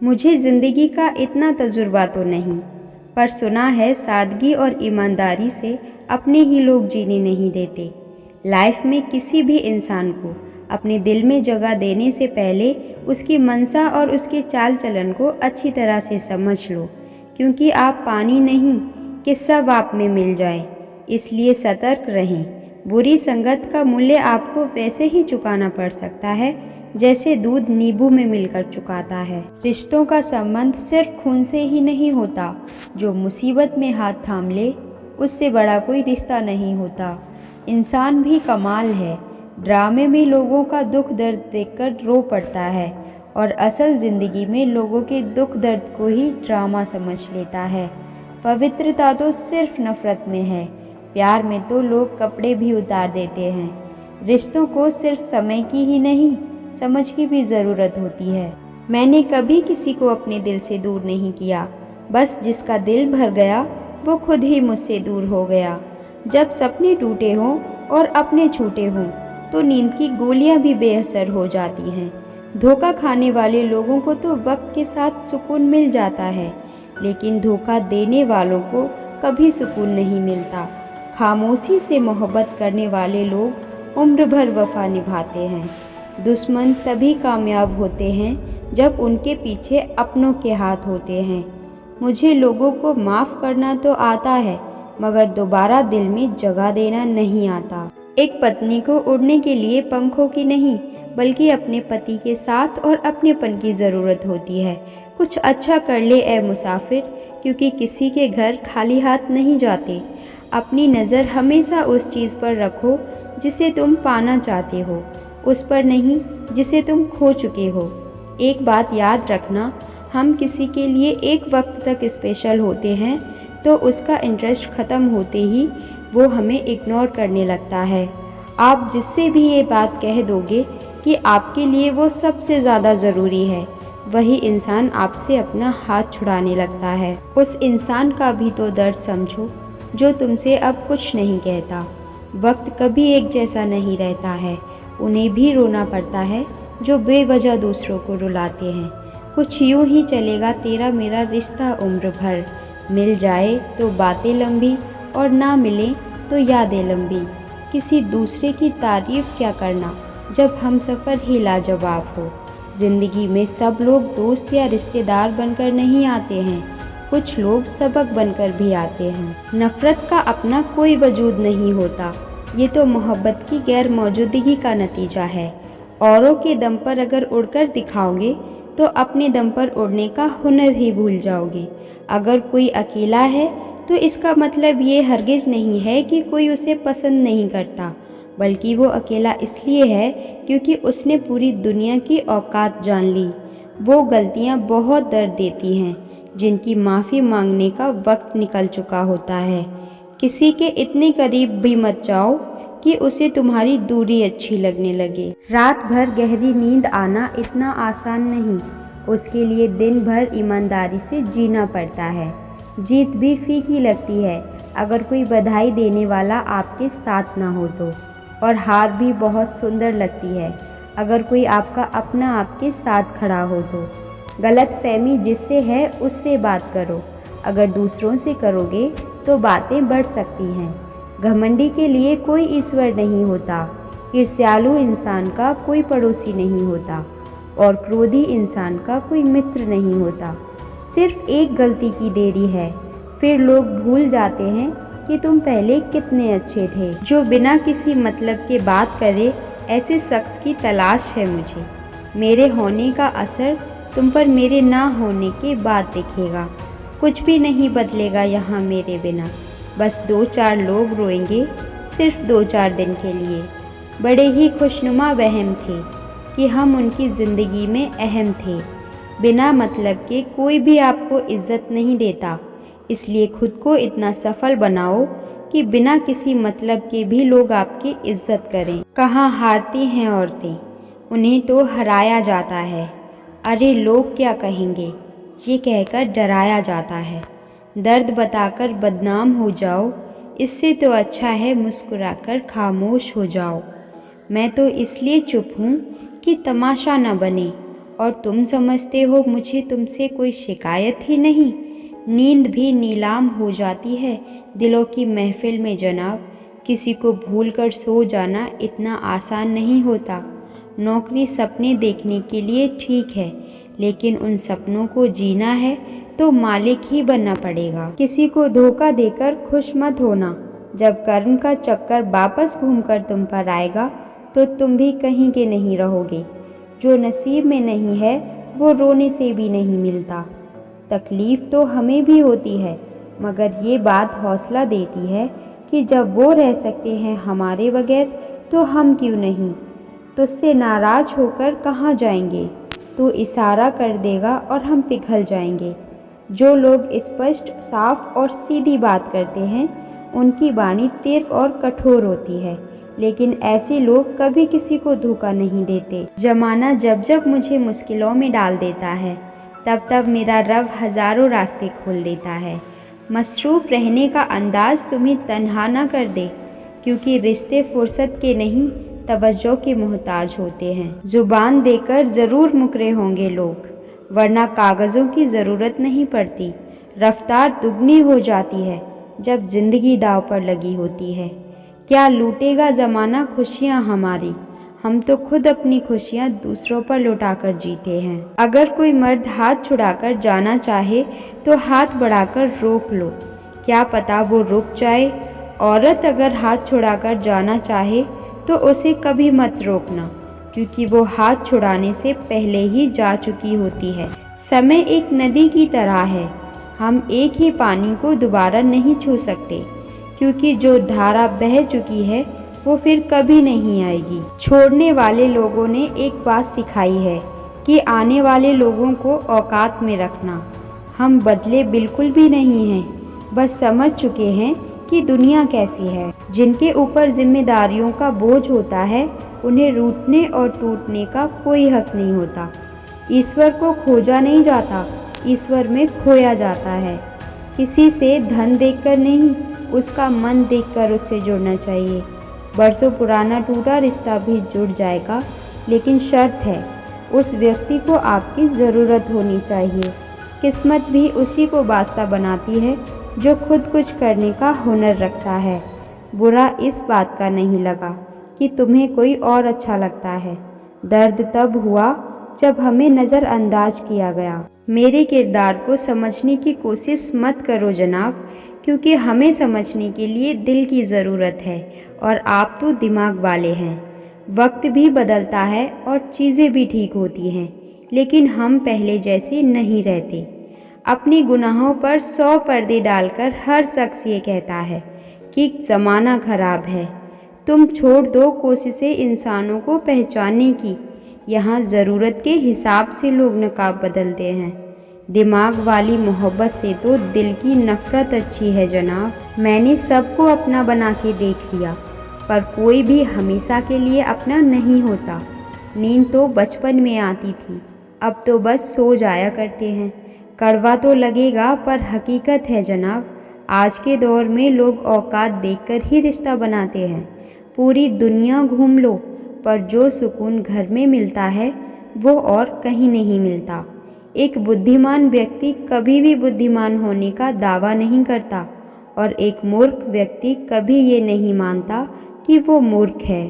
मुझे ज़िंदगी का इतना तजुर्बा तो नहीं, पर सुना है सादगी और ईमानदारी से अपने ही लोग जीने नहीं देते। लाइफ में किसी भी इंसान को अपने दिल में जगह देने से पहले उसकी मंशा और उसके चाल चलन को अच्छी तरह से समझ लो, क्योंकि आप पानी नहीं कि सब आप में मिल जाए। इसलिए सतर्क रहें। बुरी संगत का मूल्य आपको वैसे ही चुकाना पड़ सकता है जैसे दूध नींबू में मिलकर चुकाता है। रिश्तों का संबंध सिर्फ खून से ही नहीं होता। जो मुसीबत में हाथ थाम ले उससे बड़ा कोई रिश्ता नहीं होता। इंसान भी कमाल है, ड्रामे में लोगों का दुख दर्द देखकर रो पड़ता है और असल ज़िंदगी में लोगों के दुख दर्द को ही ड्रामा समझ लेता है। पवित्रता तो सिर्फ नफ़रत में है। प्यार में तो लोग कपड़े भी उतार देते हैं। रिश्तों को सिर्फ समय की ही नहीं, समझ की भी ज़रूरत होती है। मैंने कभी किसी को अपने दिल से दूर नहीं किया, बस जिसका दिल भर गया वो खुद ही मुझसे दूर हो गया। जब सपने टूटे हों और अपने छूटे हों तो नींद की गोलियां भी बेअसर हो जाती हैं। धोखा खाने वाले लोगों को तो वक्त के साथ सुकून मिल जाता है, लेकिन धोखा देने वालों को कभी सुकून नहीं मिलता। खामोशी से मोहब्बत करने वाले लोग उम्र भर वफा निभाते हैं। दुश्मन तभी कामयाब होते हैं जब उनके पीछे अपनों के हाथ होते हैं। मुझे लोगों को माफ़ करना तो आता है, मगर दोबारा दिल में जगह देना नहीं आता। एक पत्नी को उड़ने के लिए पंखों की नहीं, बल्कि अपने पति के साथ और अपनेपन की ज़रूरत होती है। कुछ अच्छा कर ले ए मुसाफिर, क्योंकि किसी के घर खाली हाथ नहीं जाते। अपनी नज़र हमेशा उस चीज़ पर रखो जिसे तुम पाना चाहते हो, उस पर नहीं जिसे तुम खो चुके हो। एक बात याद रखना, हम किसी के लिए एक वक्त तक स्पेशल होते हैं तो उसका इंटरेस्ट ख़त्म होते ही वो हमें इग्नोर करने लगता है। आप जिससे भी ये बात कह दोगे कि आपके लिए वो सबसे ज़्यादा ज़रूरी है, वही इंसान आपसे अपना हाथ छुड़ाने लगता है। उस इंसान का भी तो दर्द समझो जो तुमसे अब कुछ नहीं कहता। वक्त कभी एक जैसा नहीं रहता है। उन्हें भी रोना पड़ता है जो बेवजह दूसरों को रुलाते हैं। कुछ यूँ ही चलेगा तेरा मेरा रिश्ता उम्र भर। मिल जाए तो बातें लंबी और ना मिले तो यादें लंबी। किसी दूसरे की तारीफ़ क्या करना जब हम सफ़र ही लाजवाब हो। ज़िंदगी में सब लोग दोस्त या रिश्तेदार बनकर नहीं आते हैं, कुछ लोग सबक बनकर भी आते हैं। नफ़रत का अपना कोई वजूद नहीं होता, ये तो मोहब्बत की गैर मौजूदगी का नतीजा है। औरों के दम पर अगर उड़कर दिखाओगे तो अपने दम पर उड़ने का हुनर ही भूल जाओगे। अगर कोई अकेला है तो इसका मतलब ये हरगिज़ नहीं है कि कोई उसे पसंद नहीं करता, बल्कि वो अकेला इसलिए है क्योंकि उसने पूरी दुनिया की औकात जान ली। वो गलतियाँ बहुत दर्द देती हैं, जिनकी माफ़ी मांगने का वक्त निकल चुका होता है। किसी के इतने करीब भी मत जाओ कि उसे तुम्हारी दूरी अच्छी लगने लगे। रात भर गहरी नींद आना इतना आसान नहीं, उसके लिए दिन भर ईमानदारी से जीना पड़ता है। जीत भी फीकी लगती है अगर कोई बधाई देने वाला आपके साथ ना हो तो, और हार भी बहुत सुंदर लगती है अगर कोई आपका अपना आपके साथ खड़ा हो तो। गलतफहमी जिससे है उससे बात करो, अगर दूसरों से करोगे तो बातें बढ़ सकती हैं। घमंडी के लिए कोई ईश्वर नहीं होता, ईर्ष्यालु इंसान का कोई पड़ोसी नहीं होता और क्रोधी इंसान का कोई मित्र नहीं होता। सिर्फ एक गलती की देरी है, फिर लोग भूल जाते हैं कि तुम पहले कितने अच्छे थे। जो बिना किसी मतलब के बात करे, ऐसे शख्स की तलाश है मुझे। मेरे होने का असर तुम पर मेरे ना होने के बाद दिखेगा। कुछ भी नहीं बदलेगा यहाँ मेरे बिना, बस 2-4 लोग रोएंगे, सिर्फ 2-4 दिन के लिए। बड़े ही खुशनुमा वहम थे कि हम उनकी ज़िंदगी में अहम थे। बिना मतलब के कोई भी आपको इज़्ज़त नहीं देता, इसलिए खुद को इतना सफल बनाओ कि बिना किसी मतलब के भी लोग आपकी इज़्ज़त करें। कहाँ हारती हैं औरतें, उन्हें तो हराया जाता है। अरे लोग क्या कहेंगे, ये कहकर डराया जाता है। दर्द बताकर बदनाम हो जाओ, इससे तो अच्छा है मुस्कुराकर खामोश हो जाओ। मैं तो इसलिए चुप हूँ कि तमाशा न बने और तुम समझते हो मुझे तुमसे कोई शिकायत ही नहीं। नींद भी नीलाम हो जाती है दिलों की महफिल में जनाब। किसी को भूलकर सो जाना इतना आसान नहीं होता। नौकरी सपने देखने के लिए ठीक है, लेकिन उन सपनों को जीना है तो मालिक ही बनना पड़ेगा। किसी को धोखा देकर खुश मत होना। जब कर्म का चक्कर वापस घूमकर तुम पर आएगा तो तुम भी कहीं के नहीं रहोगे। जो नसीब में नहीं है वो रोने से भी नहीं मिलता। तकलीफ़ तो हमें भी होती है, मगर ये बात हौसला देती है कि जब वो रह सकते हैं हमारे बगैर तो हम क्यों नहीं। तुझसे नाराज़ होकर कहाँ जाएंगे। तो इशारा कर देगा और हम पिघल जाएंगे। जो लोग स्पष्ट, साफ और सीधी बात करते हैं उनकी वाणी तीव्र और कठोर होती है, लेकिन ऐसे लोग कभी किसी को धोखा नहीं देते। जमाना जब जब मुझे मुश्किलों में डाल देता है तब तब मेरा रब हज़ारों रास्ते खोल देता है। मसरूफ़ रहने का अंदाज़ तुम्हें तन्हा ना कर दे, क्योंकि रिश्ते फुर्सत के नहीं तवज्जो के मोहताज होते हैं। ज़ुबान देकर ज़रूर मुकरे होंगे लोग, वरना कागज़ों की ज़रूरत नहीं पड़ती। रफ्तार दुगनी हो जाती है जब ज़िंदगी दाव पर लगी होती है। क्या लूटेगा ज़माना खुशियाँ हमारी, हम तो खुद अपनी खुशियाँ दूसरों पर लुटाकर जीते हैं। अगर कोई मर्द हाथ छुड़ाकर जाना चाहे तो हाथ बढ़ाकर रोक लो, क्या पता वो रुक जाए। औरत अगर हाथ छुड़ाकर जाना चाहे तो उसे कभी मत रोकना, क्योंकि वो हाथ छुड़ाने से पहले ही जा चुकी होती है। समय एक नदी की तरह है, हम एक ही पानी को दोबारा नहीं छू सकते, क्योंकि जो धारा बह चुकी है वो फिर कभी नहीं आएगी। छोड़ने वाले लोगों ने एक बात सिखाई है कि आने वाले लोगों को औकात में रखना। हम बदले बिल्कुल भी नहीं हैं, बस समझ चुके हैं कि दुनिया कैसी है। जिनके ऊपर जिम्मेदारियों का बोझ होता है उन्हें रूठने और टूटने का कोई हक नहीं होता। ईश्वर को खोजा नहीं जाता, ईश्वर में खोया जाता है। किसी से धन देखकर नहीं, उसका मन देखकर उससे जुड़ना चाहिए। बरसों पुराना टूटा रिश्ता भी जुड़ जाएगा, लेकिन शर्त है उस व्यक्ति को आपकी ज़रूरत होनी चाहिए। किस्मत भी उसी को बादशाह बनाती है जो खुद कुछ करने का हुनर रखता है। बुरा इस बात का नहीं लगा कि तुम्हें कोई और अच्छा लगता है। दर्द तब हुआ जब हमें नज़रअंदाज किया गया। मेरे किरदार को समझने की कोशिश मत करो जनाब, क्योंकि हमें समझने के लिए दिल की ज़रूरत है और आप तो दिमाग वाले हैं। वक्त भी बदलता है और चीज़ें भी ठीक होती हैं, लेकिन हम पहले जैसे नहीं रहते। अपने गुनाहों पर 100 पर्दे डालकर हर शख्स ये कहता है कि ज़माना ख़राब है। तुम छोड़ दो कोशिशें इंसानों को पहचानने की। यहाँ ज़रूरत के हिसाब से लोग नकाब बदलते हैं। दिमाग वाली मोहब्बत से तो दिल की नफ़रत अच्छी है जनाब। मैंने सबको अपना बना के देख लिया, पर कोई भी हमेशा के लिए अपना नहीं होता। नींद तो बचपन में आती थी, अब तो बस सो जाया करते हैं। कड़वा तो लगेगा पर हकीकत है जनाब। आज के दौर में लोग औकात देखकर ही रिश्ता बनाते हैं। पूरी दुनिया घूम लो, पर जो सुकून घर में मिलता है वो और कहीं नहीं मिलता। एक बुद्धिमान व्यक्ति कभी भी बुद्धिमान होने का दावा नहीं करता, और एक मूर्ख व्यक्ति कभी ये नहीं मानता कि वो मूर्ख है।